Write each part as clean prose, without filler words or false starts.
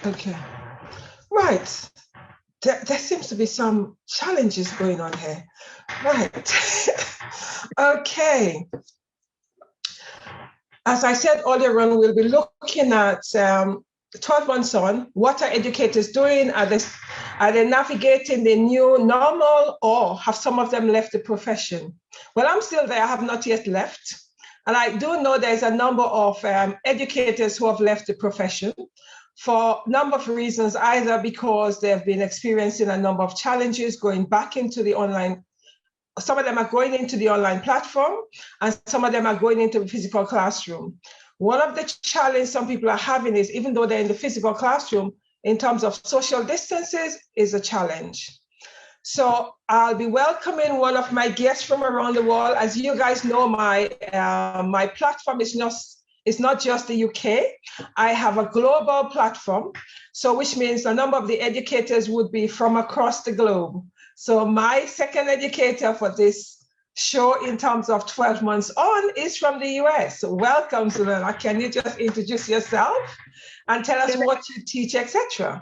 Okay. Right. There seems to be some challenges going on here. Right. Okay. As I said earlier on, we'll be looking at 12 months on, what are educators doing? Are they navigating the new normal, or have some of them left the profession? Well, I'm still there. I have not yet left. And I do know there's a number of educators who have left the profession for a number of reasons, either because they've been experiencing a number of challenges going back into the online. Some of them are going into the online platform, and some of them are going into the physical classroom. One of the challenges some people are having is, even though they're in the physical classroom, in terms of social distances, is a challenge. So I'll be welcoming one of my guests from around the world. As you guys know, my platform is not just the UK. I have a global platform, so which means a number of the educators would be from across the globe. So my second educator for this show in terms of 12 months on is from the US. So welcome, Zulema. Can you just introduce yourself and tell us what you teach, etc.?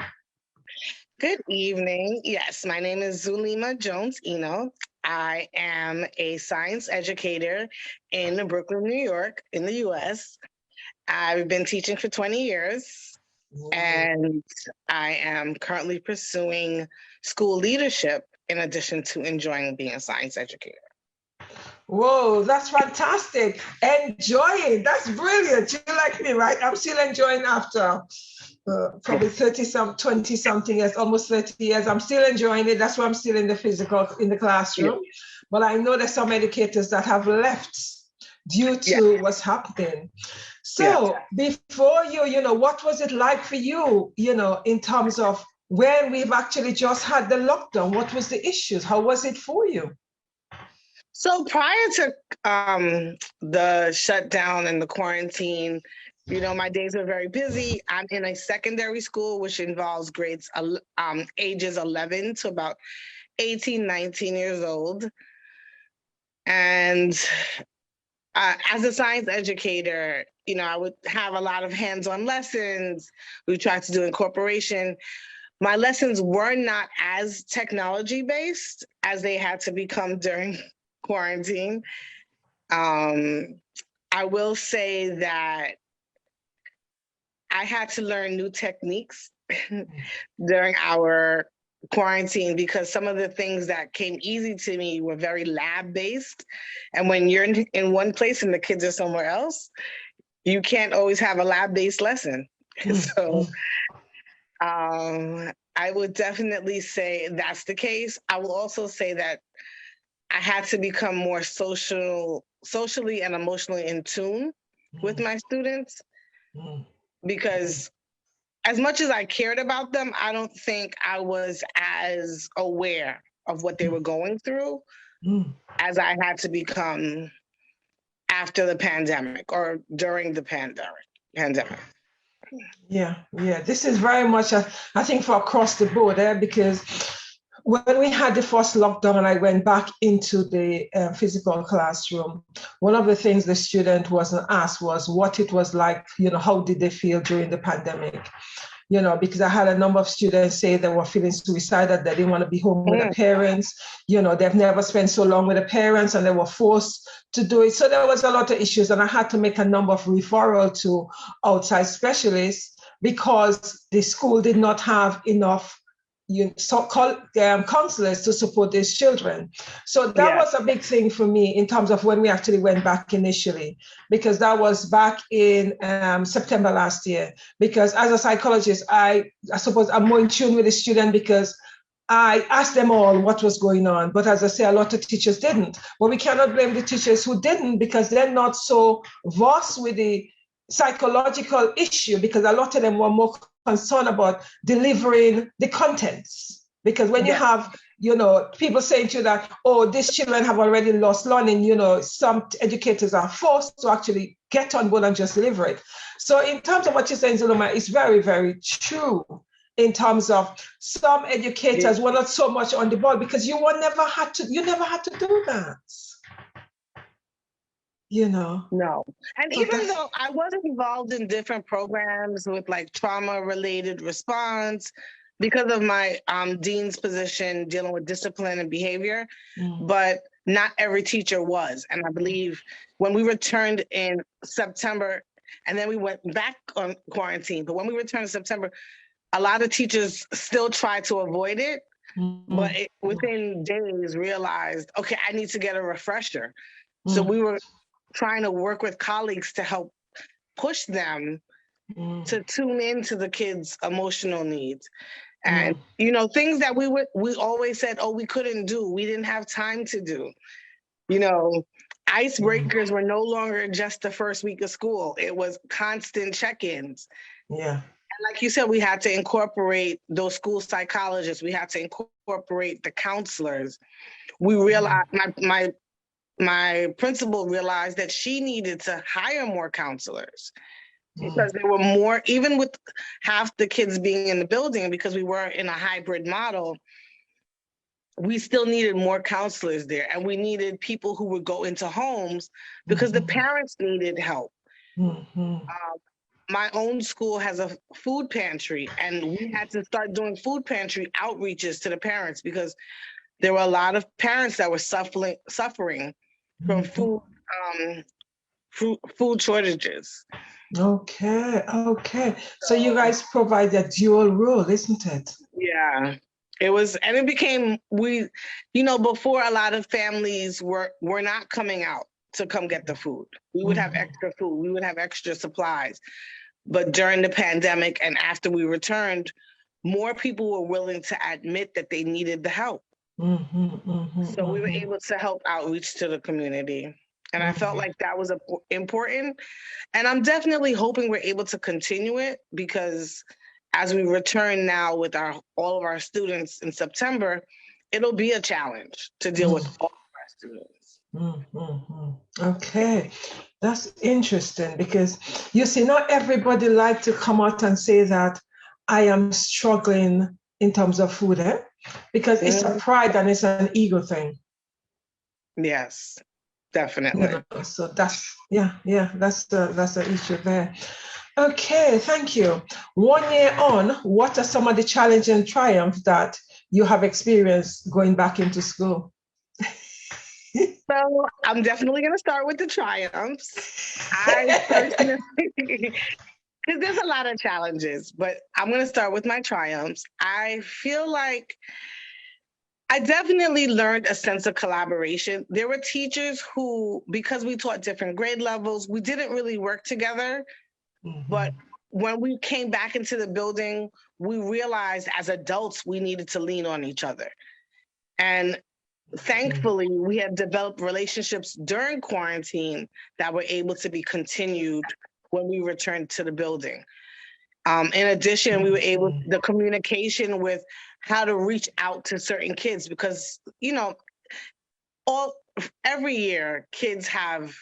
Good evening. Yes, my name is Zulema Jones-Enoe. I am a science educator in Brooklyn, New York, in the US. I've been teaching for 20 years, and I am currently pursuing school leadership in addition to enjoying being a science educator. Whoa, that's fantastic. Enjoying, that's brilliant. You like me, right? I'm still enjoying after probably 20 something years, almost 30 years. I'm still enjoying it. That's why I'm still in the classroom. Yeah. But I know there's some educators that have left due to what's happening. So before what was it like for you, in terms of when we've actually just had the lockdown? What was the issues? How was it for you? So prior to the shutdown and the quarantine, my days are very busy. I'm in a secondary school, which involves grades ages 11 to about 18, 19 years old. And as a science educator, I would have a lot of hands-on lessons. We tried to do incorporation. My lessons were not as technology-based as they had to become during quarantine. I will say that I had to learn new techniques during our quarantine, because some of the things that came easy to me were very lab-based. And when you're in one place and the kids are somewhere else, you can't always have a lab-based lesson. So I would definitely say that's the case. I will also say that I had to become more socially and emotionally in tune with my students, because as much as I cared about them, I don't think I was as aware of what they were going through as I had to become after the pandemic or during the pandemic. Yeah, this is very much, I think, for across the board, because when we had the first lockdown and I went back into the physical classroom, one of the things the student wasn't asked was what it was like, how did they feel during the pandemic? Because I had a number of students say they were feeling suicidal, they didn't want to be home with their parents, they've never spent so long with the parents and they were forced to do it. So there was a lot of issues, and I had to make a number of referrals to outside specialists because the school did not have enough so-called counselors to support these children. So that was a big thing for me in terms of when we actually went back initially, because that was back in September last year. Because as a psychologist, I suppose I'm more in tune with the student because I asked them all what was going on. But as I say, a lot of teachers didn't. But we cannot blame the teachers who didn't, because they're not so versed with the psychological issue, because a lot of them were more concerned about delivering the contents. Because when you have, people saying to you that, oh, these children have already lost learning, some educators are forced to actually get on board and just deliver it. So in terms of what you're saying, Zulema, it's very, very true in terms of some educators were not so much on the ball because you never had to do that. you know. No. And So even that's, though I wasn't involved in different programs with like trauma related response because of my dean's position dealing with discipline and behavior, mm, but not every teacher was. And I believe when we returned in September, and then we went back on quarantine, but when we returned in September, a lot of teachers still tried to avoid it, but within days realized, okay, I need to get a refresher. So mm, we were trying to work with colleagues to help push them mm, to tune into the kids' emotional needs. And mm, things that we always said, oh, we couldn't do, we didn't have time to do. mm, Icebreakers were no longer just the first week of school. It was constant check-ins. yeah. And like you said, we had to incorporate those school psychologists. We had to incorporate the counselors. We realized my principal realized that she needed to hire more counselors because there were more, even with half the kids being in the building, because we were in a hybrid model, we still needed more counselors there. And we needed people who would go into homes because the parents needed help. My own school has a food pantry, and we had to start doing food pantry outreaches to the parents because there were a lot of parents that were suffering from food shortages. Okay, okay. So you guys provide a dual role, isn't it? Yeah, it became, before, a lot of families were not coming out to come get the food. We would have extra food, we would have extra supplies. But during the pandemic and after we returned, more people were willing to admit that they needed the help. So we were able to help outreach to the community. And I felt like that was important. And I'm definitely hoping we're able to continue it, because as we return now with all of our students in September, it'll be a challenge to deal with all of our students. Okay, that's interesting, because you see, not everybody like to come out and say that I am struggling in terms of food, because it's a pride and it's an ego thing. Yes, definitely. So that's that's the issue there. Okay, thank you. 1 year on, what are some of the challenges and triumphs that you have experienced going back into school? So I'm definitely going to start with the triumphs. I personally, because there's a lot of challenges, but I'm going to start with my triumphs. I feel like I definitely learned a sense of collaboration. There were teachers who, because we taught different grade levels, we didn't really work together. But when we came back into the building, we realized as adults, we needed to lean on each other. And thankfully, we have developed relationships during quarantine that were able to be continued when we returned to the building. In addition, we were able, the communication with how to reach out to certain kids, because, every year kids have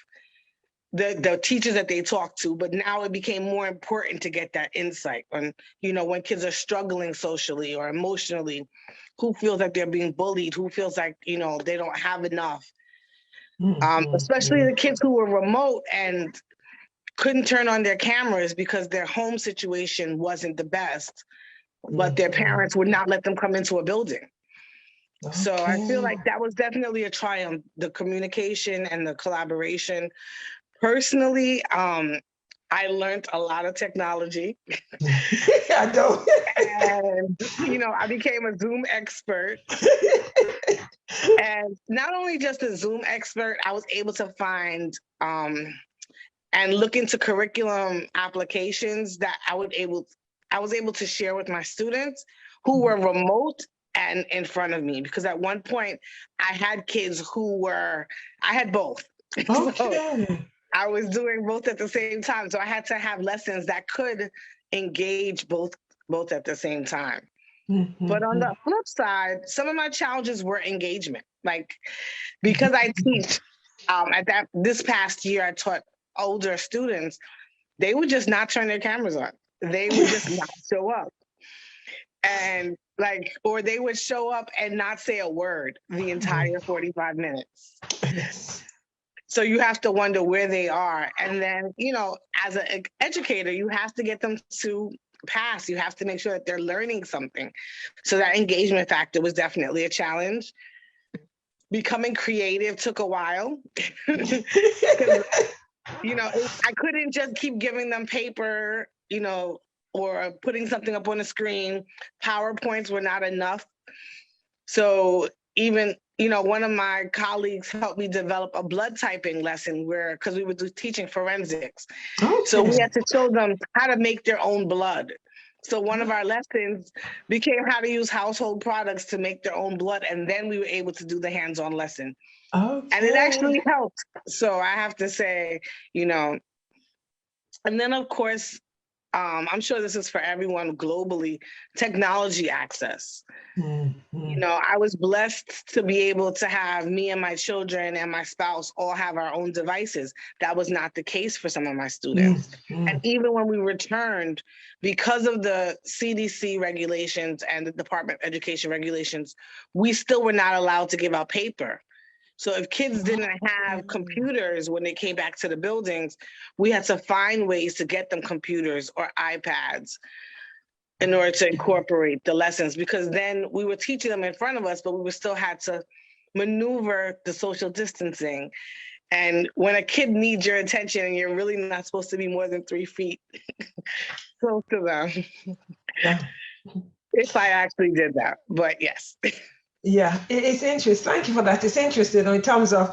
the teachers that they talk to, but now it became more important to get that insight on, when kids are struggling socially or emotionally, who feels like they're being bullied, who feels like, they don't have enough. Especially the kids who were remote and couldn't turn on their cameras because their home situation wasn't the best, but their parents would not let them come into a building. Okay. So I feel like that was definitely a triumph, the communication and the collaboration. Personally, I learned a lot of technology. I don't. And, I became a Zoom expert. And not only just a Zoom expert, I was able to find and look into curriculum applications that I was able to share with my students who were remote and in front of me. Because at one point, I had kids I had both. Okay. So I was doing both at the same time. So I had to have lessons that could engage both at the same time. But on the flip side, some of my challenges were engagement. Like, because I teach, this past year, I taught older students, they would just not turn their cameras on. They would just not show up. And or they would show up and not say a word the entire 45 minutes. So you have to wonder where they are. And then, you know, as an educator, you have to get them to pass. You have to make sure that they're learning something. So that engagement factor was definitely a challenge. Becoming creative took a while. You know, I couldn't just keep giving them paper, you know, or putting something up on the screen. PowerPoints were not enough. So even, you know, one of my colleagues helped me develop a blood typing lesson because we were teaching forensics. Okay. So we had to show them how to make their own blood. So one of our lessons became how to use household products to make their own blood. And then we were able to do the hands-on lesson. Okay. And it actually helped. So I have to say, you know, and then of course, I'm sure this is for everyone globally, technology access. Mm-hmm. You know, I was blessed to be able to have me and my children and my spouse all have our own devices. That was not the case for some of my students. Mm-hmm. And even when we returned, because of the CDC regulations and the Department of Education regulations, we still were not allowed to give out paper. So if kids didn't have computers when they came back to the buildings, we had to find ways to get them computers or iPads in order to incorporate the lessons, because then we were teaching them in front of us, but we still had to maneuver the social distancing. And when a kid needs your attention and you're really not supposed to be more than 3 feet close to them. Yeah. If I actually did that, but yes. Yeah, it's interesting. Thank you for that. It's interesting in terms of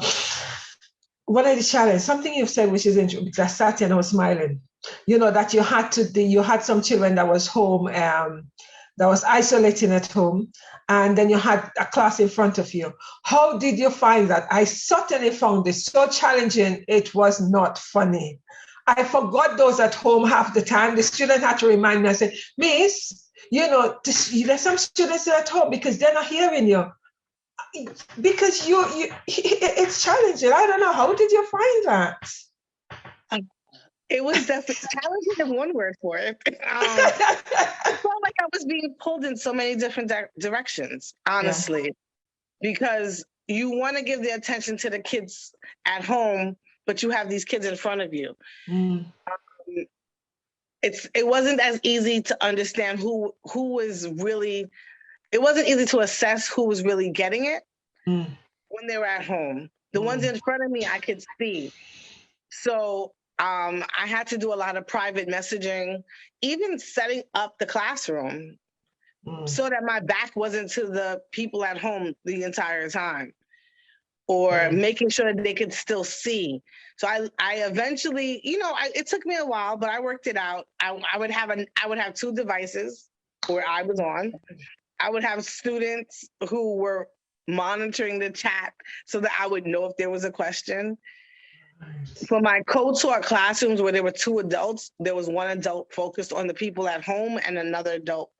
what are the challenges. Something you've said, which is interesting, because I sat here and I was smiling. You know, that you had some children that was home, that was isolating at home, and then you had a class in front of you. How did you find that? I certainly found this so challenging. It was not funny. I forgot those at home half the time. The student had to remind me. I said, Miss, you know, there's some students at home because they're not hearing you. Because it's challenging. I don't know. How did you find that? It was definitely challenging, is one word for it. I felt like I was being pulled in so many different directions, honestly, because you want to give the attention to the kids at home, but you have these kids in front of you. Mm. It wasn't as easy to understand who was really, it wasn't easy to assess who was really getting it when they were at home. The ones in front of me, I could see. So I had to do a lot of private messaging, even setting up the classroom so that my back wasn't to the people at home the entire time, or making sure that they could still see. So I eventually, you know, it took me a while, but I worked it out. I would have 2 devices where I was on. I would have students who were monitoring the chat so that I would know if there was a question. For my co-taught classrooms where there were 2 adults, there was 1 adult focused on the people at home and another adult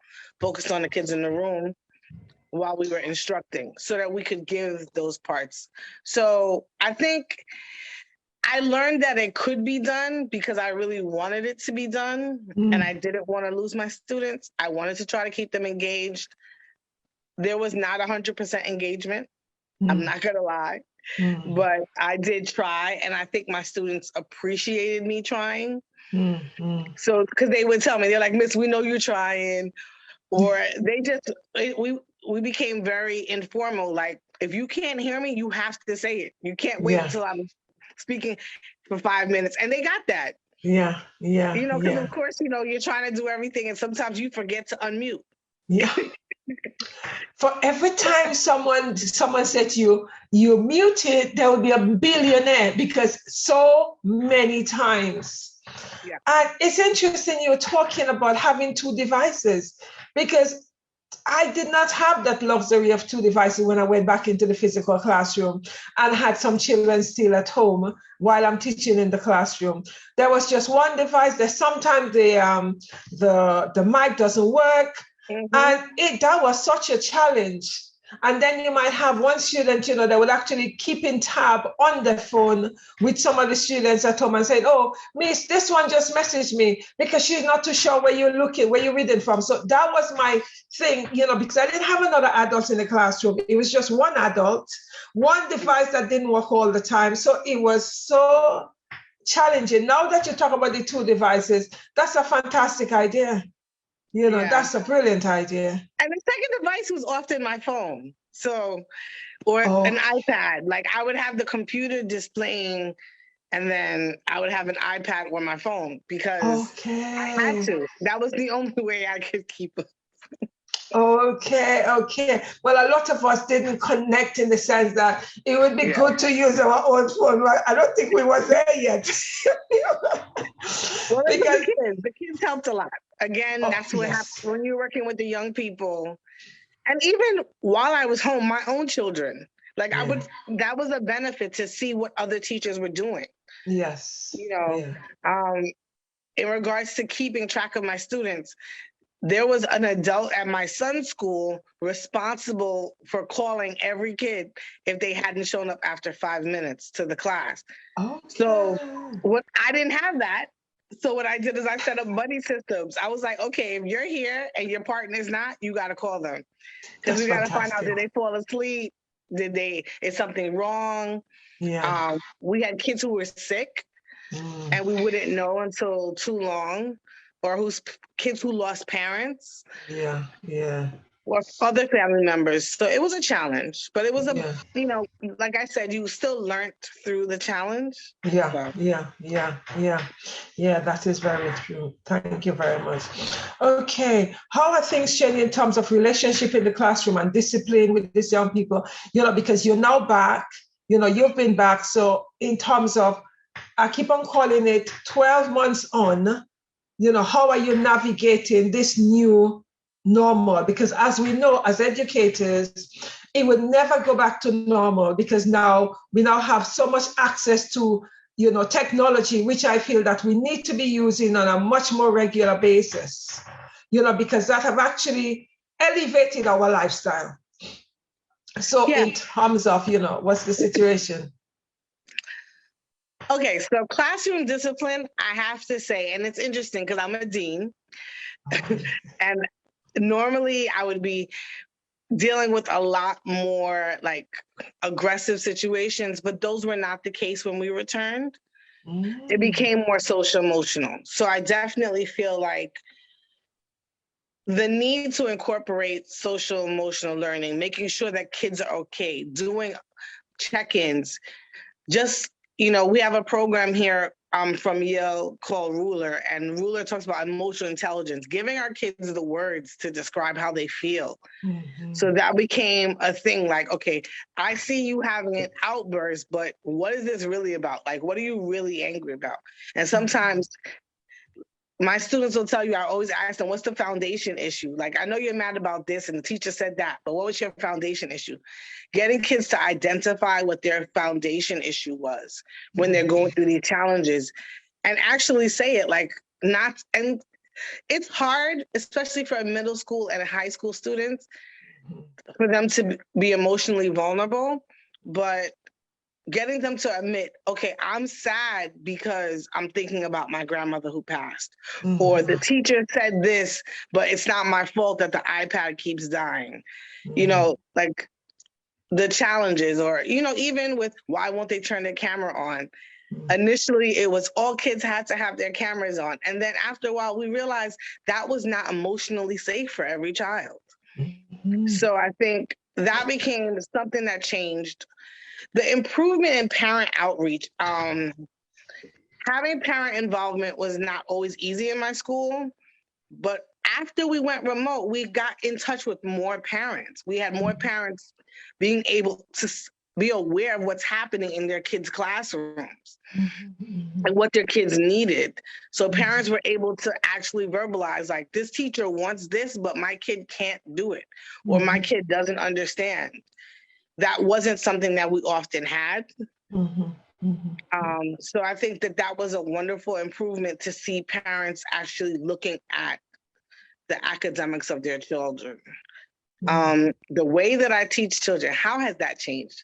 focused on the kids in the room while we were instructing, so that we could give those parts. So I think I learned that it could be done because I really wanted it to be done, and I didn't want to lose my students. I wanted to try to keep them engaged. There was not 100% engagement. I'm not gonna lie. But I did try, and I think my students appreciated me trying. So, because they would tell me, they're like, Miss, we know you're trying, or we became very informal. Like, if you can't hear me, you have to say it. You can't wait until I'm speaking for 5 minutes. And they got that. Yeah. You know, because of course, you know, you're trying to do everything, and sometimes you forget to unmute. Yeah. For every time someone said to you muted, there will be a billionaire, because so many times. Yeah. And it's interesting you're talking about having 2 devices, because I did not have that luxury of 2 devices when I went back into the physical classroom and had some children still at home while I'm teaching in the classroom. There was just 1 device. That sometimes the mic doesn't work. And that was such a challenge. And then you might have one student, that would actually keep in tab on the phone with some of the students at home and saying, oh, miss, this one just messaged me because she's not too sure where you're looking, where you're reading from. So that was my thing, because I didn't have another adult in the classroom. It was just one adult, one device that didn't work all the time. So it was so challenging. Now that you talk about the two devices, that's a fantastic idea. That's a brilliant idea. And the second device was often my phone. So, or an iPad. Like I would have the computer displaying and then I would have an iPad or my phone because I had to. That was the only way I could keep up. Okay. Well, a lot of us didn't connect in the sense that it would be good to use our own phone. I don't think we were there yet. Well, because the kids helped a lot. Again, that's what happens when you're working with the young people. And even while I was home, my own children, that was a benefit to see what other teachers were doing. Yes. In regards to keeping track of my students, there was an adult at my son's school responsible for calling every kid if they hadn't shown up after 5 minutes to the class. So I didn't have that. So what I did is I set up buddy systems. I was like, okay, if you're here and your partner's not, you got to call them. Because we got to find out, did they fall asleep? Is something wrong? Yeah. We had kids who were sick and we wouldn't know until too long, or kids who lost parents. Yeah. Or other family members. So it was a challenge, but it was like I said, you still learned through the challenge. Yeah, that is very true. Thank you very much. Okay, how are things changing in terms of relationship in the classroom and discipline with these young people? Because you're now back, you've been back. So in terms of, I keep on calling it 12 months on, how are you navigating this new normal? Because as we know, as educators, it would never go back to normal because we now have so much access to, technology, which I feel that we need to be using on a much more regular basis, because that have actually elevated our lifestyle. So in terms of, what's the situation? Okay, so classroom discipline, I have to say, and it's interesting because I'm a dean, and normally I would be dealing with a lot more aggressive situations, but those were not the case when we returned. It became more social emotional. So I definitely feel like the need to incorporate social emotional learning, making sure that kids are okay, doing check-ins, just, we have a program here from Yale called Ruler, and Ruler talks about emotional intelligence, giving our kids the words to describe how they feel. So that became a thing, okay, I see you having an outburst, but what is this really about? What are you really angry about? And sometimes my students will tell you, I always ask them, what's the foundation issue? I know you're mad about this and the teacher said that, but what was your foundation issue? Getting kids to identify what their foundation issue was when they're going through these challenges and actually say it and it's hard, especially for middle school and high school students, for them to be emotionally vulnerable, but getting them to admit, okay, I'm sad because I'm thinking about my grandmother who passed, or the teacher said this, but it's not my fault that the iPad keeps dying. The challenges, or, even with why won't they turn their camera on? Initially, it was all kids had to have their cameras on. And then after a while, we realized that was not emotionally safe for every child. So I think that became something that changed. The improvement in parent outreach, having parent involvement was not always easy in my school, but after we went remote, we got in touch with more parents. We had more parents being able to be aware of what's happening in their kids' classrooms and what their kids needed. So parents were able to actually verbalize, this teacher wants this, but my kid can't do it, or my kid doesn't understand. That wasn't something that we often had. So I think that was a wonderful improvement to see parents actually looking at the academics of their children. The way that I teach children, how has that changed?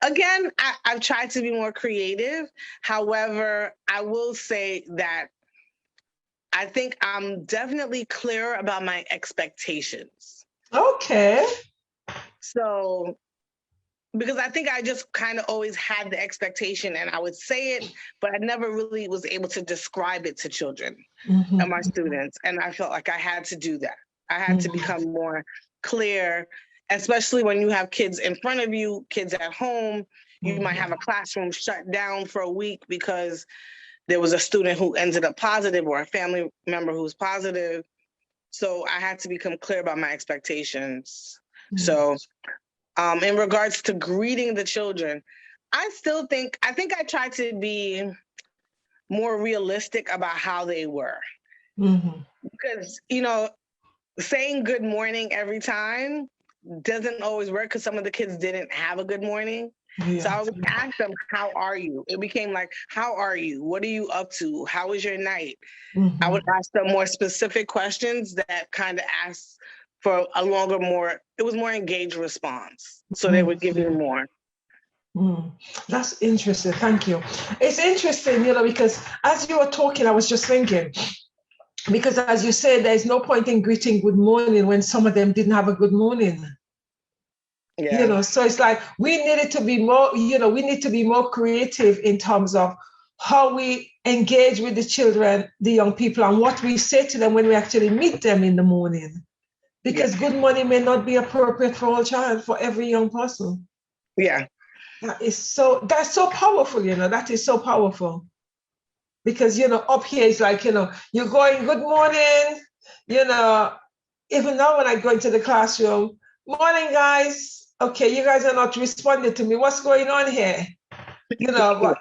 Again, I've tried to be more creative. However, I will say that I think I'm definitely clearer about my expectations. Okay. So, because I think I just kind of always had the expectation and I would say it, but I never really was able to describe it to children and my students. And I felt like I had to do that. I had to become more clear, especially when you have kids in front of you, kids at home. You might have a classroom shut down for a week because there was a student who ended up positive or a family member who was positive. So I had to become clear about my expectations. So in regards to greeting the children, I think I tried to be more realistic about how they were. Because, saying good morning every time doesn't always work because some of the kids didn't have a good morning. Yeah. So I would ask them, how are you? It became like, how are you? What are you up to? How was your night? I would ask them more specific questions that kind of asked for a longer, it was more engaged response. So they would give me more. That's interesting. Thank you. It's interesting, because as you were talking, I was just thinking, because as you said, there's no point in greeting good morning when some of them didn't have a good morning. Yeah. So it's like we needed to be more, we need to be more creative in terms of how we engage with the children, the young people, and what we say to them when we actually meet them in the morning. Because good morning may not be appropriate for all child, for every young person. Yeah. That's so powerful, that is so powerful. Because, up here it's like, you're going, good morning, even now when I go into the classroom, morning guys, okay, you guys are not responding to me, what's going on here? But,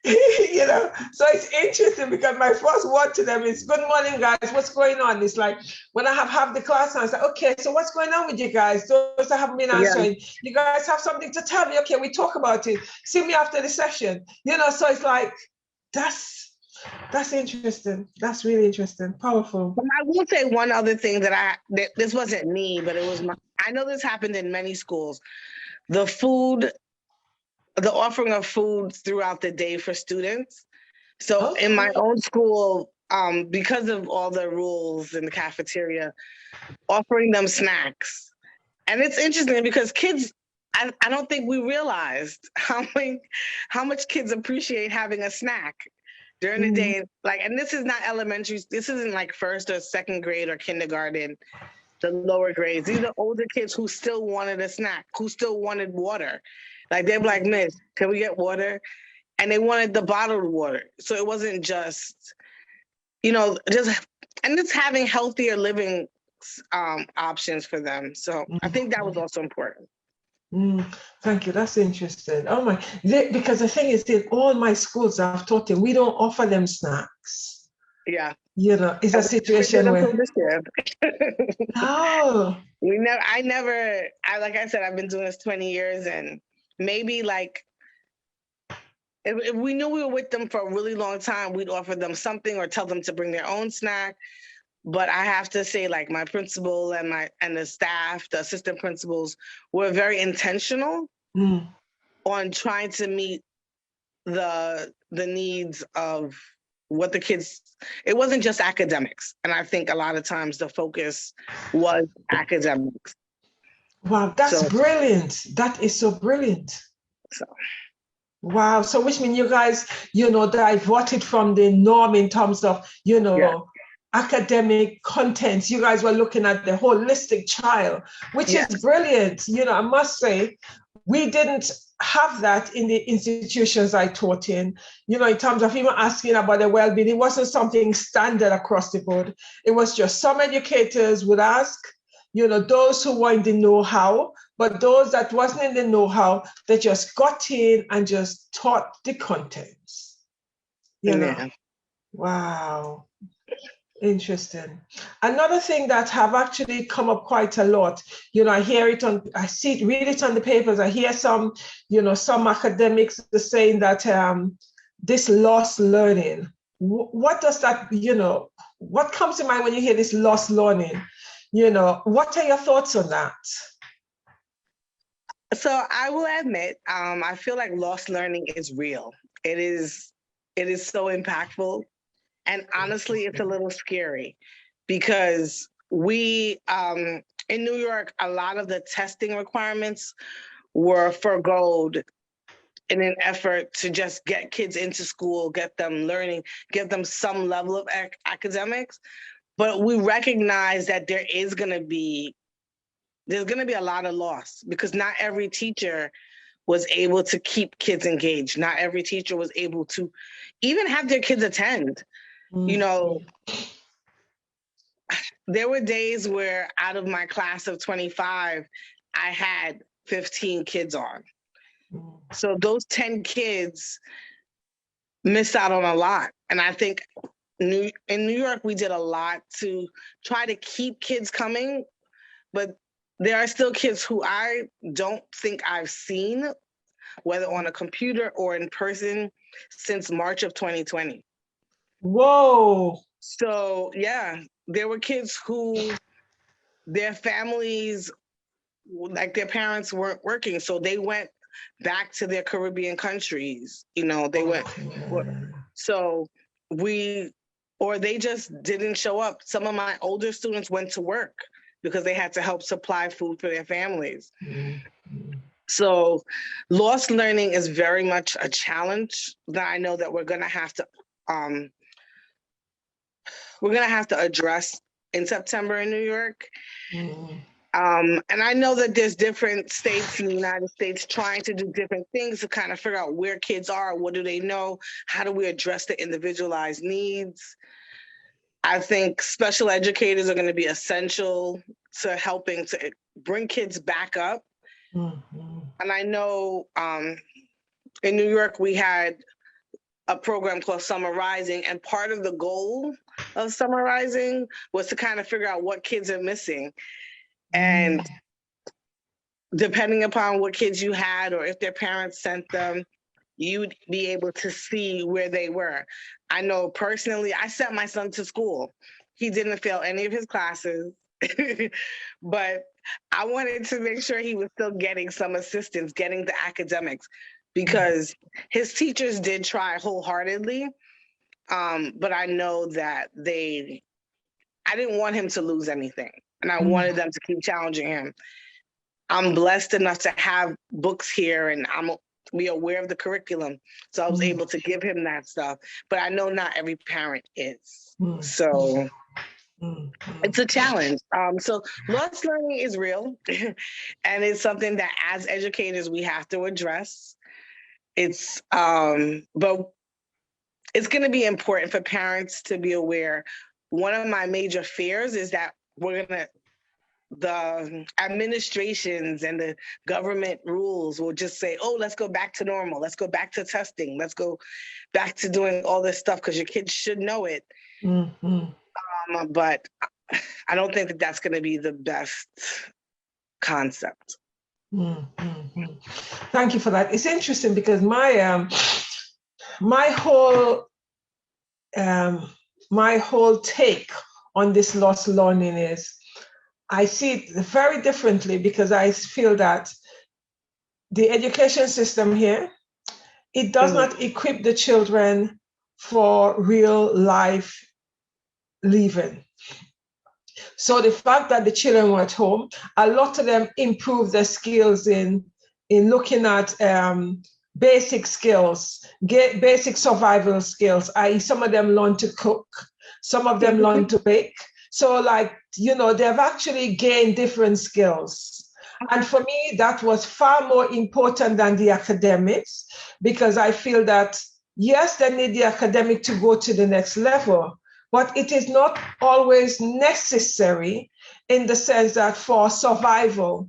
so it's interesting because my first word to them is, good morning guys, what's going on? It's like, when I have the class, I say, okay, so what's going on with you guys? Those that haven't been answering, you guys have something to tell me? Okay, we talk about it. See me after the session. So it's like, that's interesting. That's really interesting. Powerful. I will say one other thing that this wasn't me, but it was I know this happened in many schools. The offering of food throughout the day for students. So in my own school, because of all the rules in the cafeteria, offering them snacks. And it's interesting because kids, I don't think we realized how much kids appreciate having a snack during the day. And this is not elementary, this isn't like first or second grade or kindergarten, the lower grades. These are older kids who still wanted a snack, who still wanted water. Like they're like, Miss, can we get water? And they wanted the bottled water. So it wasn't just, and it's having healthier living options for them. So I think that was also important. Thank you. That's interesting. Oh my, because the thing is, in all my schools I've taught them, we don't offer them snacks. Yeah. It's a situation where. Oh. Like I said, I've been doing this 20 years, and maybe like if we knew we were with them for a really long time, we'd offer them something or tell them to bring their own snack. But I have to say, like my principal and the staff, the assistant principals, were very intentional on trying to meet the needs of what the kids. It wasn't just academics, and I think a lot of times the focus was academics. Wow, that's brilliant. That is so brilliant. So. Wow. So which means you guys, diverted from the norm in terms of, academic contents. You guys were looking at the holistic child, which is brilliant. I must say, we didn't have that in the institutions I taught in, in terms of even asking about the well-being. It wasn't something standard across the board. It was just some educators would ask, those who were in the know-how, but those that wasn't in the know-how, they just got in and just taught the contents. Wow. Interesting. Another thing that have actually come up quite a lot, I read it on the papers. I hear some academics saying that this lost learning. What does that, what comes to mind when you hear this lost learning? What are your thoughts on that? So I will admit, I feel like lost learning is real. It is so impactful. And honestly, it's a little scary because we, in New York, a lot of the testing requirements were forgoed in an effort to just get kids into school, get them learning, give them some level of academics. But we recognize that there's going to be a lot of loss because not every teacher was able to keep kids engaged. Not every teacher was able to even have their kids attend. There were days where out of my class of 25, I had 15 kids on. So those 10 kids missed out on a lot. And I think in New York, we did a lot to try to keep kids coming, but there are still kids who I don't think I've seen, whether on a computer or in person, since March of 2020. Whoa. So yeah, there were kids who their families, like their parents weren't working, so they went back to their Caribbean countries. They went. So or they just didn't show up. Some of my older students went to work because they had to help supply food for their families. So lost learning is very much a challenge that I know that we're gonna have to address in September in New York. And I know that there's different states in the United States trying to do different things to kind of figure out where kids are, what do they know, how do we address the individualized needs. I think special educators are going to be essential to helping to bring kids back up. And I know in New York, we had a program called Summer Rising, and part of the goal of Summer Rising was to kind of figure out what kids are missing. And depending upon what kids you had or if their parents sent them, you'd be able to see where they were. I know personally, I sent my son to school. He didn't fail any of his classes, but I wanted to make sure he was still getting some assistance, getting the academics, because his teachers did try wholeheartedly. But I know that I didn't want him to lose anything. And I wanted them to keep challenging him. I'm blessed enough to have books here and be aware of the curriculum. So I was able to give him that stuff. But I know not every parent is. So it's a challenge. So lost learning is real. And it's something that as educators, we have to address. But it's going to be important for parents to be aware. One of my major fears is that the administrations and the government rules will just say, oh, let's go back to normal. Let's go back to testing. Let's go back to doing all this stuff because your kids should know it. But I don't think that that's going to be the best concept. Thank you for that. It's interesting because my whole take on this lost learning is I see it very differently because I feel that the education system here, it does not equip the children for real life living. So the fact that the children were at home, a lot of them improved their skills in looking at basic skills, basic survival skills, i.e. some of them learn to cook, some of them learn to bake. So they've actually gained different skills. And for me, that was far more important than the academics, because I feel that, yes, they need the academic to go to the next level, but it is not always necessary in the sense that for survival,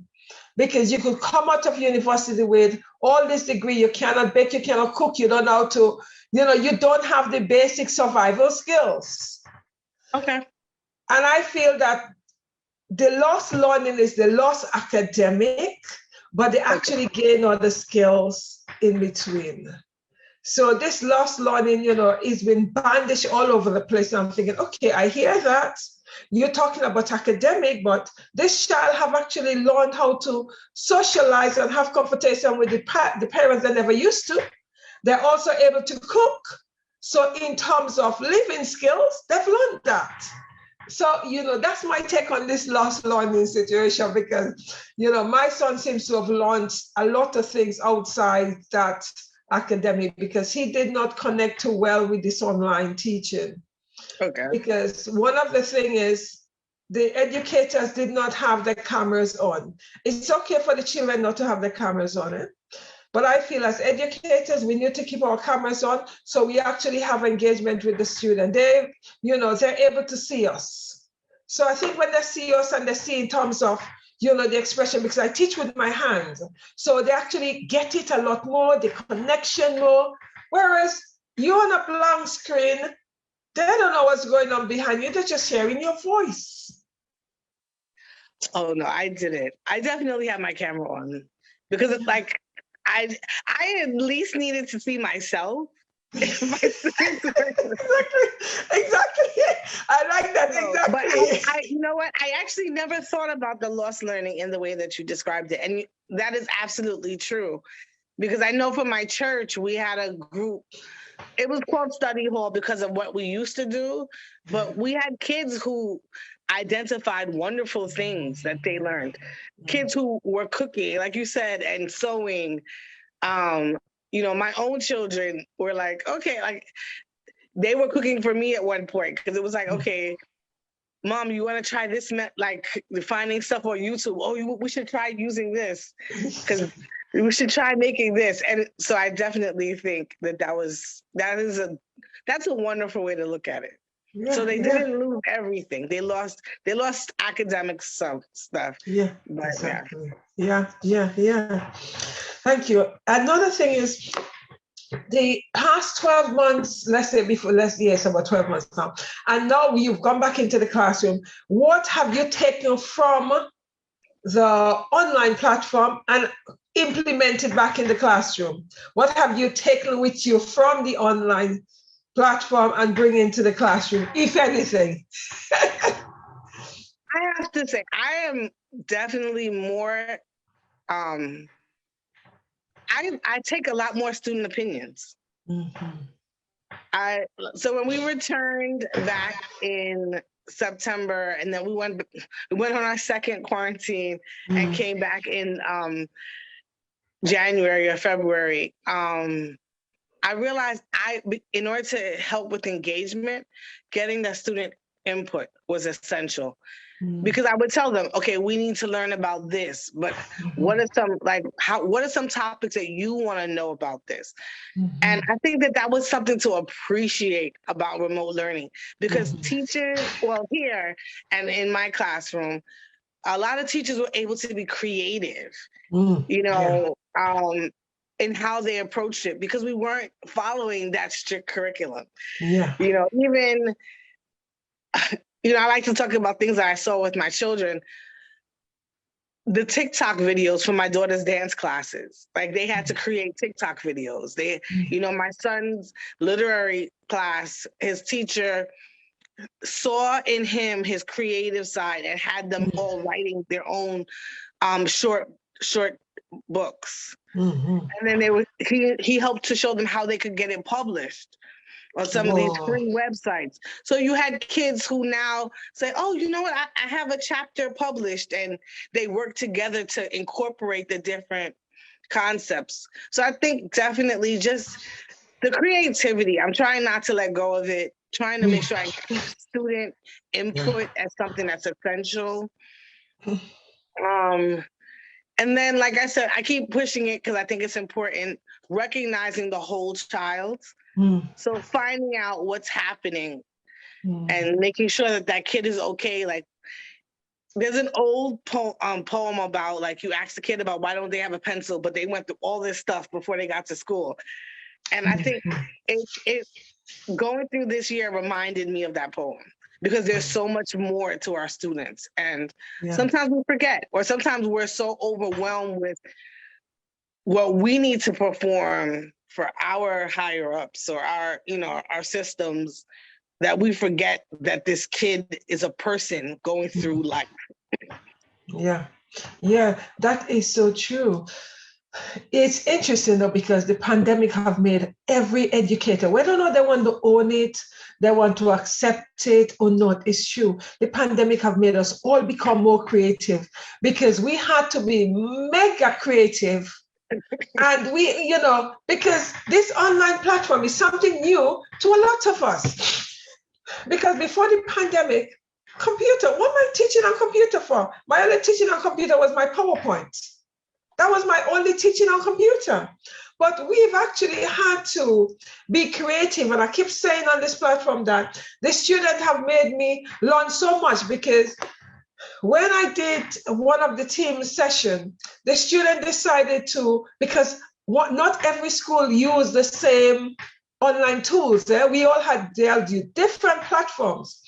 because you could come out of university with all this degree, you cannot bake, you cannot cook, you don't know how to, you don't have the basic survival skills. Okay. And I feel that the lost learning is the lost academic, but they actually gain other skills in between. So this lost learning, it's been bandaged all over the place. I'm thinking, okay, I hear that, you're talking about academic, but this child have actually learned how to socialize and have conversation with the parents they never used to. They're also able to cook. So in terms of living skills, they've learned that. So, that's my take on this lost learning situation, because, my son seems to have learned a lot of things outside that academic, because he did not connect too well with this online teaching. Okay. Because one of the things is the educators did not have the cameras on. It's okay for the children not to have the cameras on it. But I feel as educators, we need to keep our cameras on so we actually have engagement with the student. They're able to see us. So I think when they see us and they see in terms of, the expression, because I teach with my hands, so they actually get it a lot more, the connection more. Whereas you on a blank screen, they don't know what's going on behind you. They're just hearing your voice. Oh no, I didn't. I definitely have my camera on because it's like I at least needed to see myself. Exactly. I like that. Exactly. But I, you know what? I actually never thought about the lost learning in the way that you described it, and that is absolutely true. Because I know for my church, we had a group. It was called study hall because of what we used to do, but we had kids who identified wonderful things that they learned. Kids who were cooking, like you said, and sewing. My own children were like, okay, like they were cooking for me at one point because it was like, okay, Mom, you want to try this? Like finding stuff on YouTube. Oh, we should try using this because we should try making this. And so I definitely think that's a wonderful way to look at it. Yeah, so they didn't lose everything. They lost academic stuff. Yeah, but, exactly. Yeah. Thank you. Another thing is the past 12 months, let's say about 12 months now, and now you've gone back into the classroom. What have you taken from the online platform and implemented back in the classroom? What have you taken with you from the online platform and bring into the classroom, if anything? I have to say, I am definitely more, I take a lot more student opinions. Mm-hmm. So when we returned back in September, and then we went on our second quarantine and came back in January or February, I realized in order to help with engagement, getting the student input was essential. Because I would tell them, okay, we need to learn about this, but what are some topics that you want to know about this? And I think that was something to appreciate about remote learning, because teachers, here and in my classroom, a lot of teachers were able to be creative, in how they approached it, because we weren't following that strict curriculum. Yeah. Even I like to talk about things that I saw with my children. The TikTok videos for my daughter's dance classes, like they had to create TikTok videos. My son's literary class, his teacher saw in him his creative side and had them all writing their own short books. And then he helped to show them how they could get it published on some of these free websites. So you had kids who now say, oh, you know what, I have a chapter published, and they work together to incorporate the different concepts. So I think definitely just the creativity, I'm trying not to let go of it, trying to make sure I keep student input as something that's essential. And then, like I said, I keep pushing it because I think it's important, recognizing the whole child. So finding out what's happening and making sure that kid is okay. Like there's an old poem about, like, you ask the kid about why don't they have a pencil, but they went through all this stuff before they got to school. And I think it going through this year reminded me of that poem, because there's so much more to our students. And sometimes we forget, or sometimes we're so overwhelmed with what we need to perform for our higher ups or our systems, that we forget that this kid is a person going through life. Yeah, yeah, that is so true. It's interesting though, because the pandemic have made every educator, whether or not they want to own it, they want to accept it or not, it's true. The pandemic have made us all become more creative because we had to be mega creative. And we, because this online platform is something new to a lot of us. Because before the pandemic, computer, what am I teaching on computer for? My only teaching on computer was my PowerPoint. That was my only teaching on computer. But we've actually had to be creative. And I keep saying on this platform that the students have made me learn so much, because when I did one of the team session, the student decided to, because not every school used the same online tools. We all had different platforms.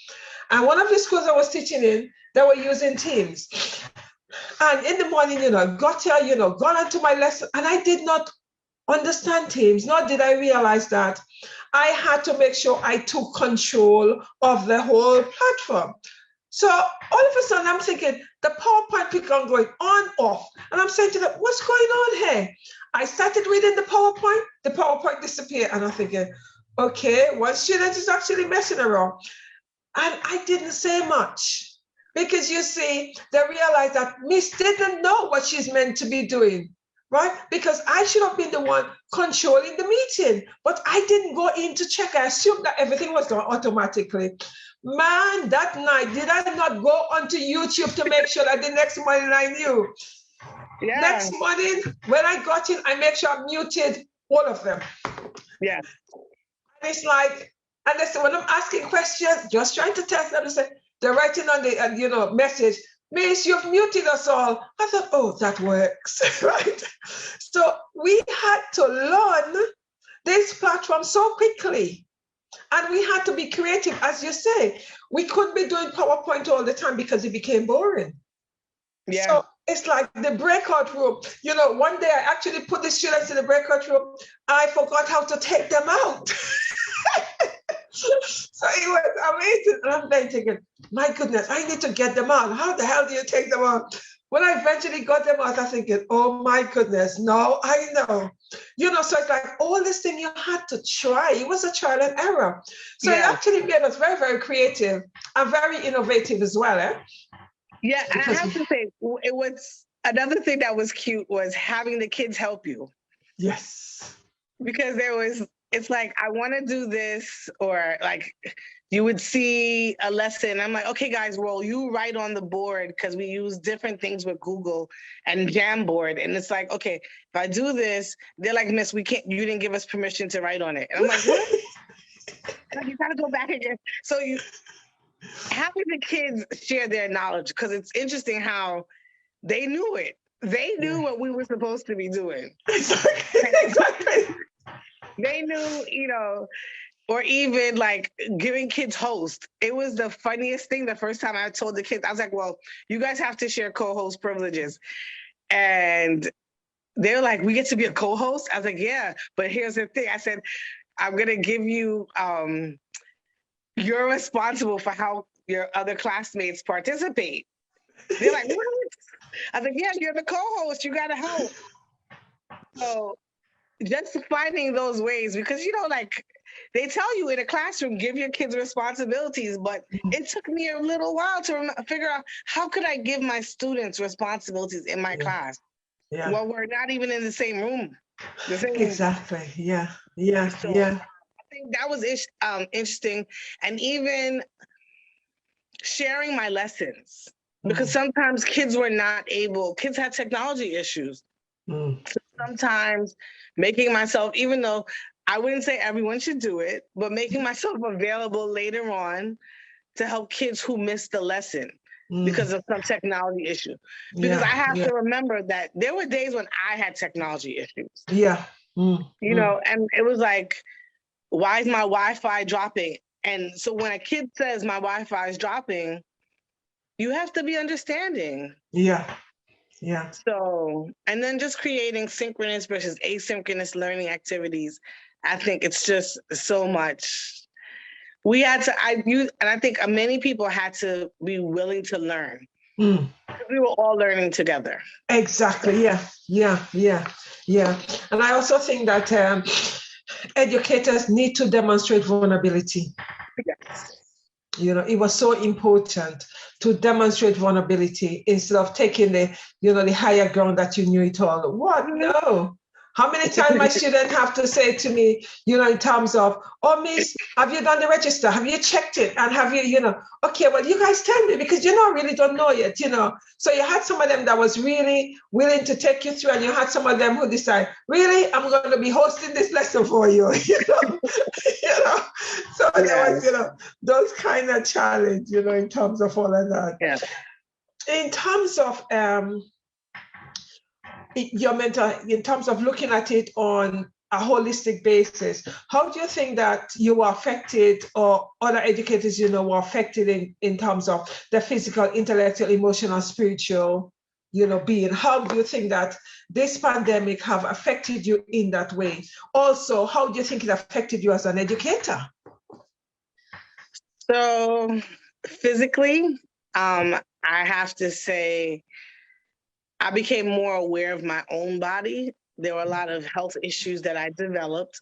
And one of the schools I was teaching in, they were using Teams. And in the morning, got here, gone into my lesson, and I did not understand Teams, nor did I realize that I had to make sure I took control of the whole platform. So all of a sudden, I'm thinking, the PowerPoint kept on going on, off. And I'm saying to them, what's going on here? I started reading the PowerPoint disappeared. And I'm thinking, okay, one student is actually messing around. And I didn't say much. Because you see, they realized that Miss didn't know what she's meant to be doing, right? Because I should have been the one controlling the meeting, but I didn't go in to check. I assumed that everything was done automatically. Man, that night, did I not go onto YouTube to make sure that the next morning I knew? Yeah. Next morning, when I got in, I make sure I muted all of them. Yeah. And it's like, and they say, when I'm asking questions, just trying to test them, they say, they're writing on the message, Miss, you've muted us all. I thought, oh, that works, right? So we had to learn this platform so quickly. And we had to be creative, as you say. We couldn't be doing PowerPoint all the time because it became boring. Yeah. So it's like the breakout room. One day I actually put the students in the breakout room. I forgot how to take them out. So it was amazing. And I'm then thinking, my goodness, I need to get them out. How the hell do you take them out? When I eventually got them out, I'm thinking, oh my goodness, no, I know. So it's like all this thing you had to try. It was a trial and error. So It actually made us very, very creative and very innovative as well. Yeah, because I have to say, it was another thing that was cute was having the kids help you. Yes. Because it's like, I want to do this, or like you would see a lesson. I'm like, okay, guys, well, you write on the board, because we use different things with Google and Jamboard. And it's like, okay, if I do this, they're like, Miss, you didn't give us permission to write on it. And I'm like, what? You got to go back again. So having the kids share their knowledge, because it's interesting how they knew it. They knew what we were supposed to be doing. Exactly. They knew, or even like giving kids host. It was the funniest thing the first time I told the kids. I was like, well, you guys have to share co-host privileges. And they're like, we get to be a co-host? I was like, yeah, but here's the thing. I said, I'm going to give you, you're responsible for how your other classmates participate. They're like, what? I was like, yeah, you're the co-host. You got to help. So just finding those ways, because, like they tell you in a classroom, give your kids responsibilities, but it took me a little while to figure out how could I give my students responsibilities in my class? Yeah. Well, we're not even in the same room. Exactly. Yeah. So I think that was interesting. And even sharing my lessons, because sometimes kids had technology issues. So sometimes making myself, even though I wouldn't say everyone should do it, but making myself available later on to help kids who missed the lesson because of some technology issue. Because I have to remember that there were days when I had technology issues. Yeah. And it was like, why is my Wi-Fi dropping? And so when a kid says my Wi-Fi is dropping, you have to be understanding. Yeah. Yeah. So, and then just creating synchronous versus asynchronous learning activities. I think it's just so much. we had to, and I think many people had to be willing to learn. Mm. We were all learning together. Exactly. Yeah. And I also think that educators need to demonstrate vulnerability. Yes. It was so important to demonstrate vulnerability instead of taking the higher ground that you knew it all. What? No. How many times my students have to say to me, in terms of, oh, Miss, have you done the register? Have you checked it? And have you, okay, well, you guys tell me because really don't know yet, So you had some of them that was really willing to take you through, and you had some of them who decide, really, I'm going to be hosting this lesson for you, So there was, those kind of challenge, in terms of all of that. Yeah. In terms of your mentor, in terms of looking at it on a holistic basis, how do you think that you were affected, or other educators were affected in terms of the physical, intellectual, emotional, spiritual being? How do you think that this pandemic have affected you in that way? Also, how do you think it affected you as an educator? So physically, I have to say I became more aware of my own body. There were a lot of health issues that I developed.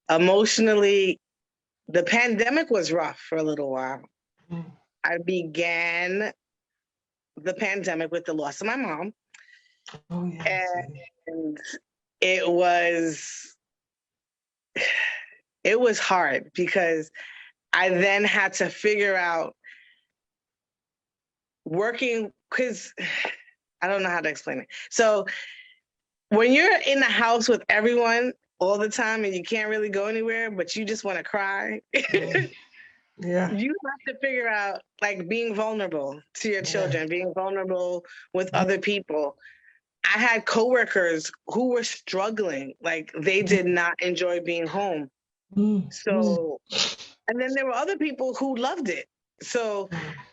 Emotionally, the pandemic was rough for a little while. Mm. I began the pandemic with the loss of my mom. Oh, yes. And it was hard because I then had to figure out working, because I don't know how to explain it. So when you're in the house with everyone all the time and you can't really go anywhere, but you just want to cry, Yeah. you have to figure out like being vulnerable to your children, being vulnerable with other people. I had coworkers who were struggling, like they did not enjoy being home. So, and then there were other people who loved it. So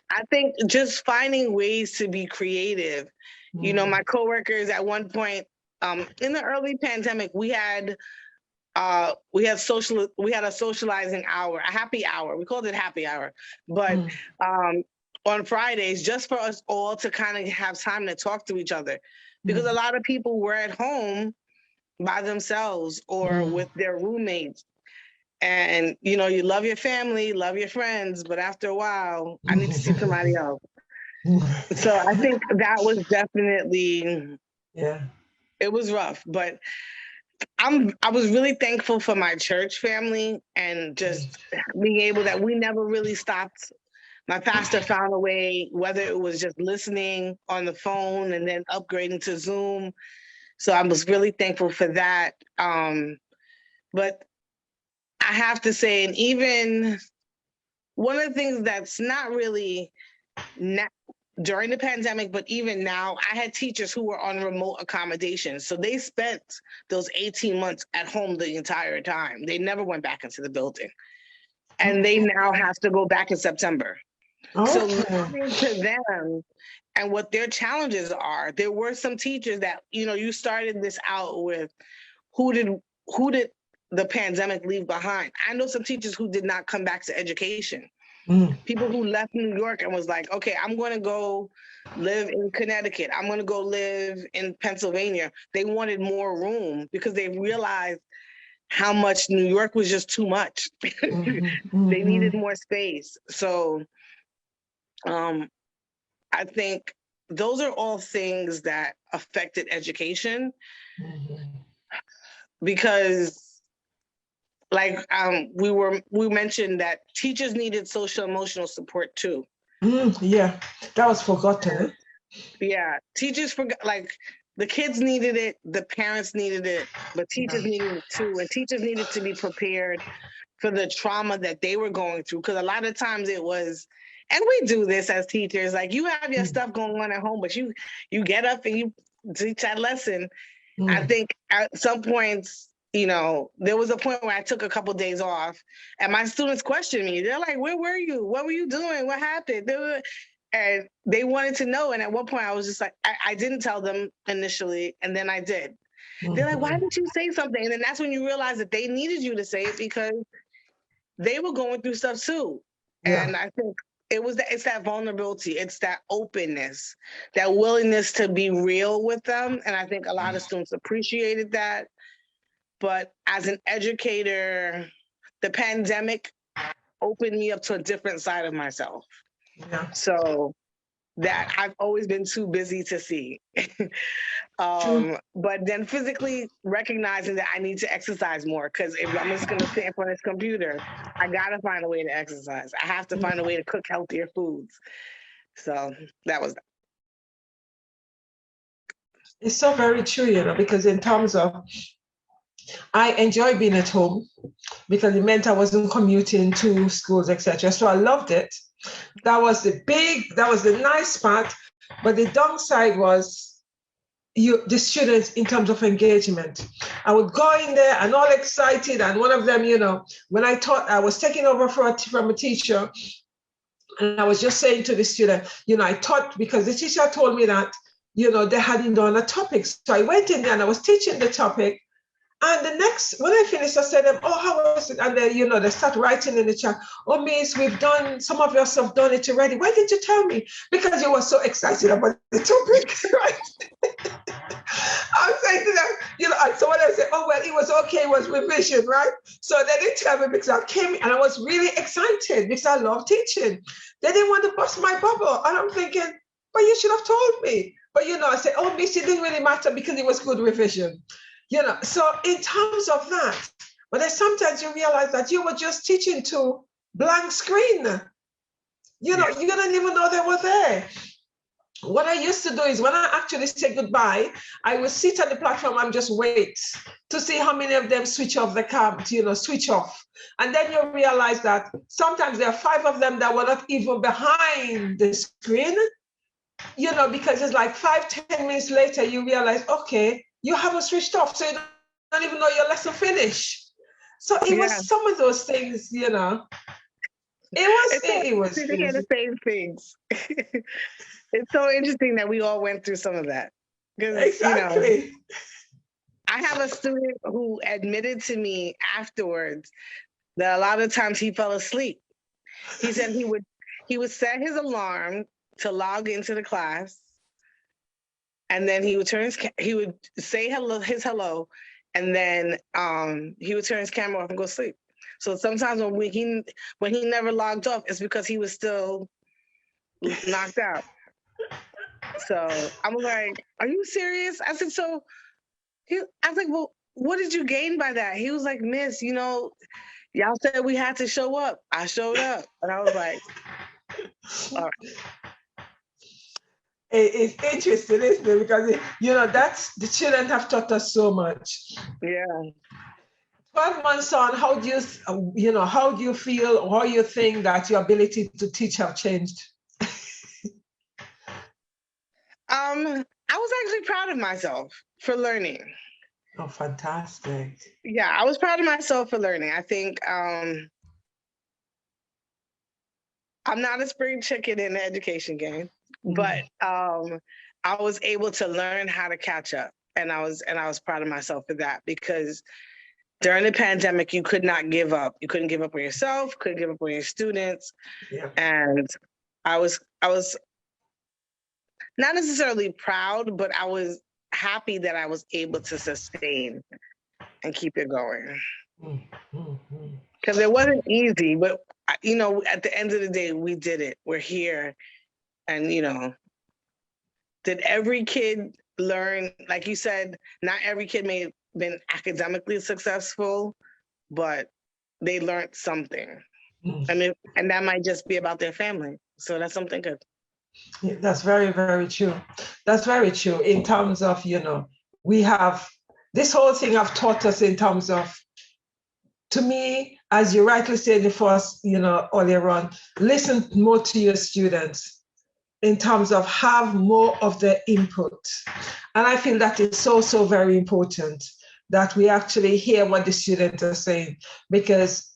I think just finding ways to be creative. My coworkers at one point, in the early pandemic, we had a socializing hour, a happy hour. We called it happy hour, but on Fridays, just for us all to kind of have time to talk to each other, because a lot of people were at home by themselves or with their roommates. And, you love your family, love your friends, but after a while, I need to see somebody else. So I think that was definitely, it was rough, but I was really thankful for my church family and just being able that we never really stopped. My pastor found a way, whether it was just listening on the phone and then upgrading to Zoom. So I was really thankful for that. But I have to say, and even one of the things that's not really during the pandemic, but even now, I had teachers who were on remote accommodations. So they spent those 18 months at home the entire time. They never went back into the building. And they now have to go back in September. Okay. So listening to them and what their challenges are, there were some teachers that, you started this out with, who did the pandemic leave behind? I know some teachers who did not come back to education. People who left New York and was like, okay, I'm going to go live in Connecticut. I'm going to go live in Pennsylvania. They wanted more room because they realized how much New York was just too much. They needed more space. So I think those are all things that affected education because like we mentioned that teachers needed social emotional support too. Yeah, that was forgotten. Yeah, teachers forgot, like the kids needed it, the parents needed it, but teachers needed it too. And teachers needed to be prepared for the trauma that they were going through. Because a lot of times it was, and we do this as teachers, like you have your stuff going on at home, but you get up and you teach that lesson. I think at some points, there was a point where I took a couple of days off and my students questioned me. They're like, where were you? What were you doing? What happened? And they wanted to know. And at one point I was just like, I didn't tell them initially. And then I did. They're like, why didn't you say something? And then that's when you realize that they needed you to say it because they were going through stuff too. Yeah. And I think it's that vulnerability, it's that openness, that willingness to be real with them. And I think a lot of students appreciated that. But as an educator, the pandemic opened me up to a different side of myself. Yeah. So that I've always been too busy to see. But then physically recognizing that I need to exercise more, because if I'm just going to sit in front of this computer, I got to find a way to exercise. I have to find a way to cook healthier foods. So that was. It's so very true, you know, because in terms of, I enjoy being at home because it meant I wasn't commuting to schools, etc. So I loved it. That was the nice part. But the downside was the students in terms of engagement. I would go in there and all excited, and one of them, you know, when I taught, I was taking over from a teacher, and I was just saying to the student, you know, I taught because the teacher told me that, you know, they hadn't done a topic. So I went in there and I was teaching the topic. And the next, when I finished, I said, oh, how was it? And then, you know, they start writing in the chat, oh, miss, some of us have done it already. Why didn't you tell me? Because you were so excited about the topic, right? I was saying to them, you know, and someone else said, oh, well, it was okay, it was revision, right? So they didn't tell me because I came and I was really excited because I love teaching. They didn't want to bust my bubble. And I'm thinking, but you should have told me. But, you know, I said, oh, miss, it didn't really matter because it was good revision. You know, so in terms of that, but then sometimes you realize that you were just teaching to blank screen. You know, you didn't even know they were there. What I used to do is when I actually say goodbye, I would sit on the platform and just wait to see how many of them switch off the camera, you know, switch off. And then you realize that sometimes there are 5 of them that were not even behind the screen, you know, because it's like 5-10 minutes later, you realize, okay, you haven't switched off, so you don't even know your lesson finished. So it was some of those things, you know. It was the same things. It's so interesting that we all went through some of that. Exactly. You know, I have a student who admitted to me afterwards that a lot of times he fell asleep. He said he would set his alarm to log into the class, and then he would say his hello, and then he would turn his camera off and go to sleep. So sometimes when he never logged off, it's because he was still knocked out. So I'm like, are you serious? I said, I was like, well, what did you gain by that? He was like, miss, you know, y'all said we had to show up. I showed up. And I was like, all right. It's interesting, isn't it? Because, you know, the children have taught us so much. Yeah. 12 months on, how do you feel, or how you think that your ability to teach have changed? I was actually proud of myself for learning. Oh, fantastic. Yeah, I was proud of myself for learning. I think I'm not a spring chicken in the education game, but I was able to learn how to catch up. And I was proud of myself for that, because during the pandemic, you could not give up. You couldn't give up on yourself, couldn't give up on your students. Yeah. And I was not necessarily proud, but I was happy that I was able to sustain and keep it going. Because it wasn't easy, but you know, at the end of the day, we did it. We're here. And, you know, did every kid learn? Like you said, not every kid may have been academically successful, but they learned something. And that might just be about their family. So that's something good. Yeah, that's very, very true. That's very true in terms of, you know, we have this whole thing have taught us in terms of, to me, as you rightly said the first, you know, earlier on, listen more to your students in terms of have more of their input. And I feel that is so, so very important that we actually hear what the students are saying, because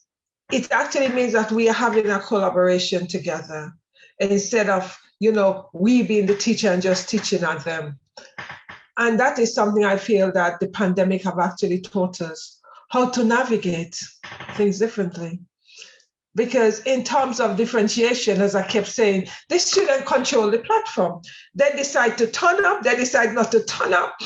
it actually means that we are having a collaboration together instead of, you know, we being the teacher and just teaching at them. And that is something I feel that the pandemic have actually taught us, how to navigate things differently. Because in terms of differentiation, as I kept saying, the student control the platform. They decide to turn up, they decide not to turn up.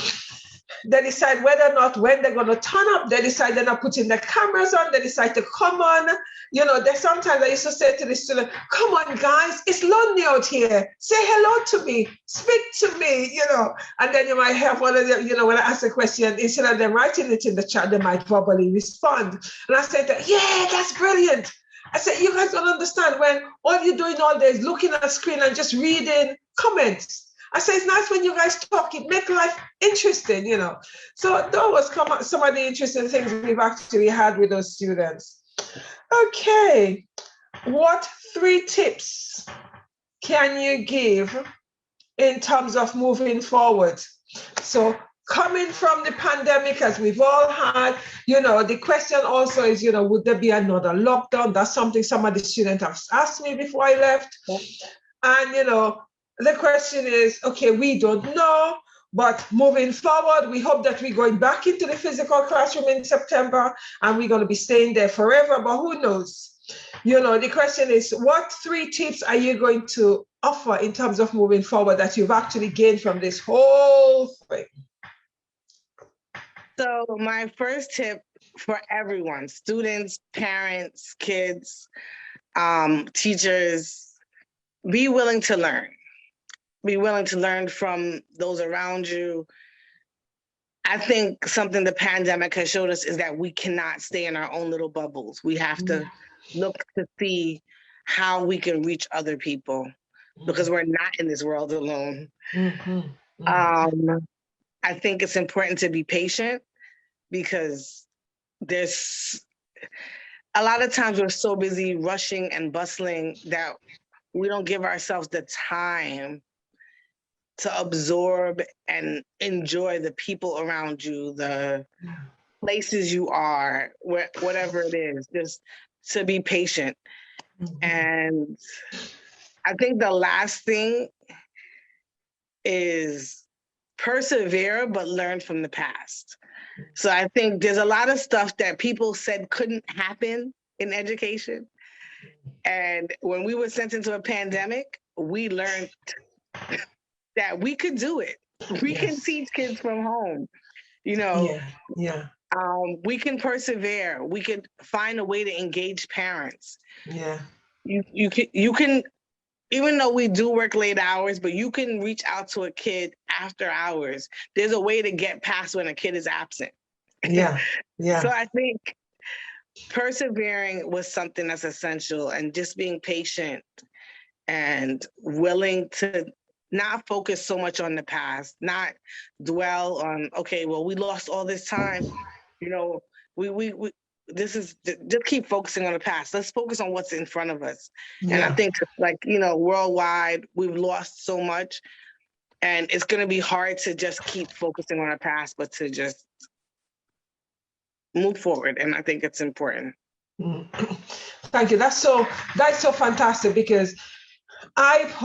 They decide whether or not when they're going to turn up. They decide they're not putting their cameras on. They decide to come on. You know, they sometimes I used to say to the student, come on, guys, it's lonely out here. Say hello to me. Speak to me, you know. And then you might have one of them, you know, when I ask a question, instead of them writing it in the chat, they might verbally respond. And I said, yeah, that's brilliant. I said, you guys don't understand when all you're doing all day is looking at the screen and just reading comments. I say, it's nice when you guys talk, it makes life interesting, you know. So that was some of the interesting things we've actually had with those students. Okay, what 3 tips can you give in terms of moving forward? So coming from the pandemic, as we've all had, you know, the question also is, you know, would there be another lockdown? That's something some of the students have asked me before I left. And, you know, the question is, okay, we don't know, but moving forward, we hope that we're going back into the physical classroom in September and we're going to be staying there forever, but who knows? You know, the question is, what 3 tips are you going to offer in terms of moving forward that you've actually gained from this whole thing? So my first tip for everyone, students, parents, kids, teachers, be willing to learn. Be willing to learn from those around you. I think something the pandemic has showed us is that we cannot stay in our own little bubbles. We have to look to see how we can reach other people because we're not in this world alone. I think it's important to be patient because there's a lot of times we're so busy rushing and bustling that we don't give ourselves the time to absorb and enjoy the people around you, the places you are, whatever it is, just to be patient. And I think the last thing is persevere, but learn from the past. So I think there's a lot of stuff that people said couldn't happen in education. And when we were sent into a pandemic, we learned that we could do it. We can teach kids from home, you know. We can persevere. We could find a way to engage parents. You can, even though we do work late hours, but you can reach out to a kid after hours. There's a way to get past when a kid is absent. So I think persevering was something that's essential, and just being patient and willing to not focus so much on the past, not dwell on, okay, well, we lost all this time. You know, this is, just keep focusing on the past. Let's focus on what's in front of us. And I think, like, you know, worldwide, we've lost so much, and it's going to be hard to just keep focusing on the past, but to just move forward. And I think it's important. Thank you. That's so fantastic, because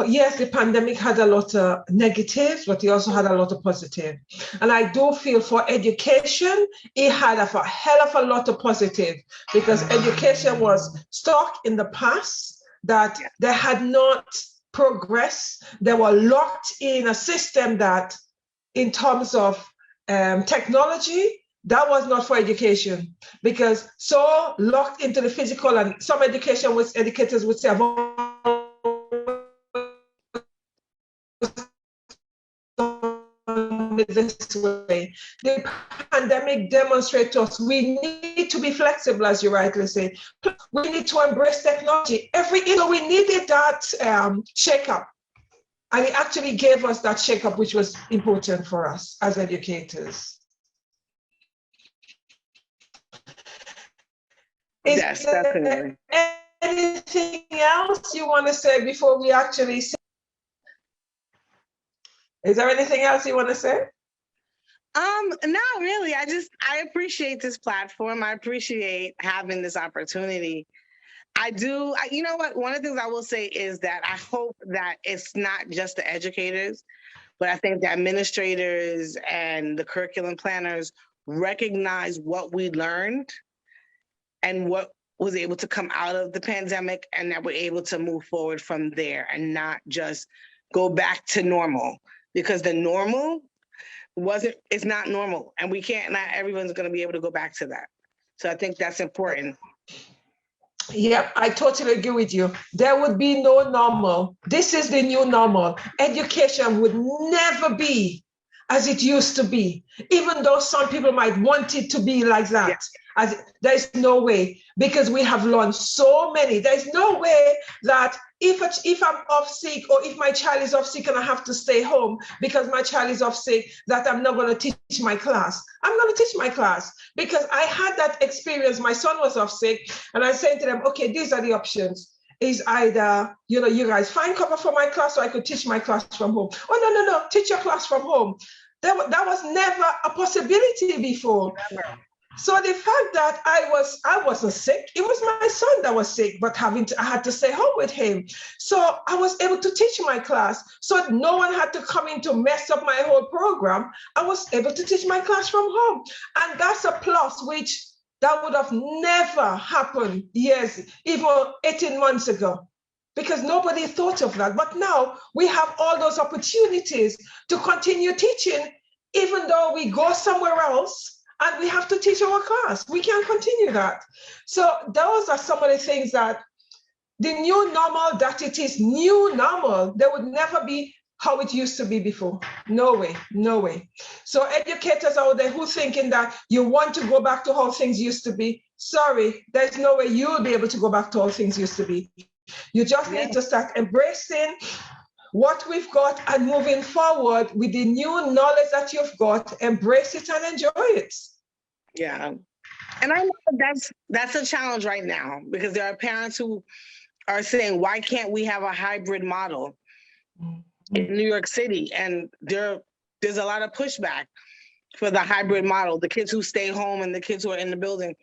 yes, the pandemic had a lot of negatives, but it also had a lot of positive. And I do feel for education, it had a hell of a lot of positive, because education was stuck in the past, that they had not progressed. They were locked in a system that, in terms of technology, that was not for education, because so locked into the physical, and some educators would say, this way. The pandemic demonstrates to us we need to be flexible, as you rightly say. We need to embrace technology. We needed that shake-up. And it actually gave us that shake-up, which was important for us as educators. Yes, definitely. Anything else you want to say before we actually say? Is there anything else you want to say? Not really. I appreciate this platform. I appreciate having this opportunity. You know what? One of the things I will say is that I hope that it's not just the educators, but I think the administrators and the curriculum planners recognize what we learned and what was able to come out of the pandemic and that we're able to move forward from there and not just go back to normal, because the normal it's not normal, and not everyone's going to be able to go back to that. So I think that's important. Yeah, I totally agree with you. There would be no normal. This is the new normal. Education would never be as it used to be, even though some people might want it to be like that. Yeah. There's no way, because we have learned so many. There's no way that if I'm off sick, or if my child is off sick and I have to stay home because my child is off sick, that I'm not going to teach my class. I'm going to teach my class, because I had that experience. My son was off sick, and I said to them, okay, these are the options. Is either, you guys find cover for my class, so I could teach my class from home. Oh, no, teach your class from home. That was never a possibility before. Never. So the fact that I wasn't sick, it was my son that was sick, but I had to stay home with him. So I was able to teach my class. So no one had to come in to mess up my whole program. I was able to teach my class from home. And that's a plus, which that would have never happened even 18 months ago, because nobody thought of that. But now we have all those opportunities to continue teaching, even though we go somewhere else and we have to teach our class. We can't continue that. So those are some of the things that the new normal, that it is new normal. There would never be how it used to be before. No way, no way. So educators out there who thinking that you want to go back to how things used to be, sorry, there's no way you'll be able to go back to how things used to be. You just need to start embracing what we've got and moving forward with the new knowledge that you've got. Embrace it and enjoy it. Yeah. And I know that's a challenge right now, because there are parents who are saying, why can't we have a hybrid model in New York City? And there's a lot of pushback for the hybrid model. The kids who stay home and the kids who are in the building,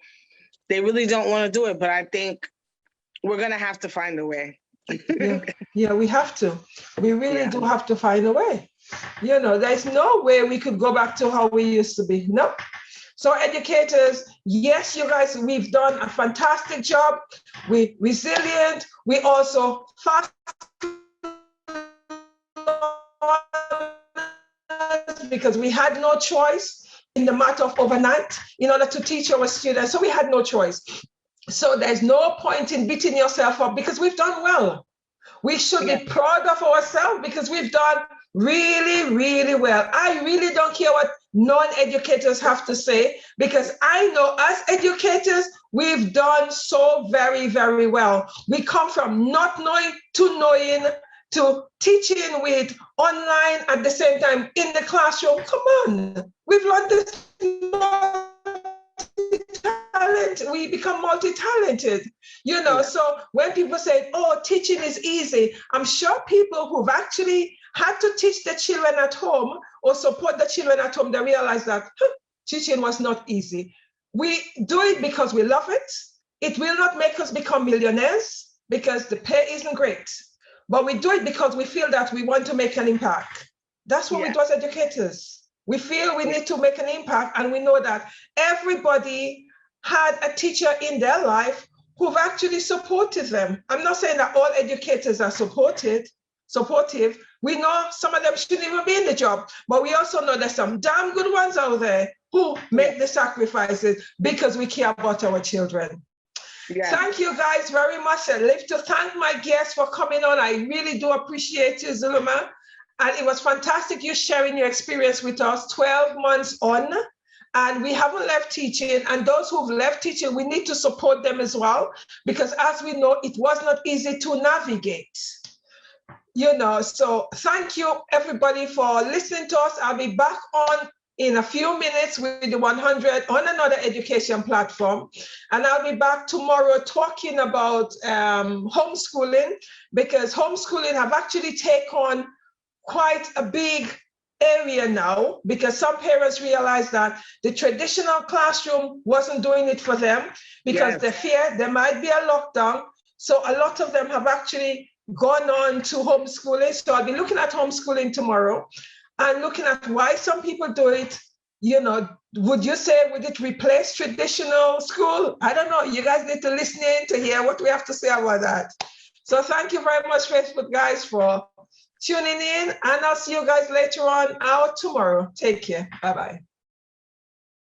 they really don't want to do it. But I think we're going to have to find a way. Yeah, we have to. We really do have to find a way. There's no way we could go back to how we used to be. No. So educators, yes, you guys, we've done a fantastic job. We're resilient. We also fast, because we had no choice in the matter of overnight in order to teach our students. So we had no choice. So there's no point in beating yourself up, because we've done well. We should be proud of ourselves, because we've done really, really well. I really don't care what non-educators have to say, because I know as educators, we've done so very, very well. We come from not knowing to knowing to teaching with online at the same time in the classroom. Come on, we've learned this. We become multi-talented, So when people say, oh, teaching is easy, I'm sure people who've actually had to teach the children at home or support the children at home, they realize that teaching was not easy. We do it because we love it. It will not make us become millionaires, because the pay isn't great, but we do it because we feel that we want to make an impact. That's what we do as educators. We feel we need to make an impact, and we know that everybody had a teacher in their life who've actually supported them. I'm not saying that all educators are supportive. We know some of them shouldn't even be in the job, but we also know there's some damn good ones out there who make the sacrifices because we care about our children. Thank you guys very much. I'd like to thank my guests for coming on. I really do appreciate you, Zuluma. And it was fantastic you sharing your experience with us 12 months on. And we haven't left teaching, and those who've left teaching, we need to support them as well, because as we know, it was not easy to navigate. So thank you everybody for listening to us. I'll be back on in a few minutes with the 100 on another education platform. And I'll be back tomorrow talking about homeschooling, because homeschooling have actually taken on quite a big area now, because some parents realize that the traditional classroom wasn't doing it for them, because they fear there might be a lockdown. So a lot of them have actually gone on to homeschooling. So I'll be looking at homeschooling tomorrow and looking at why some people do it would you say would it replace traditional school? I don't know. You guys need to listen in to hear what we have to say about that. So thank you very much, Facebook guys, for tuning in, and I'll see you guys later on or tomorrow. Take care. Bye-bye.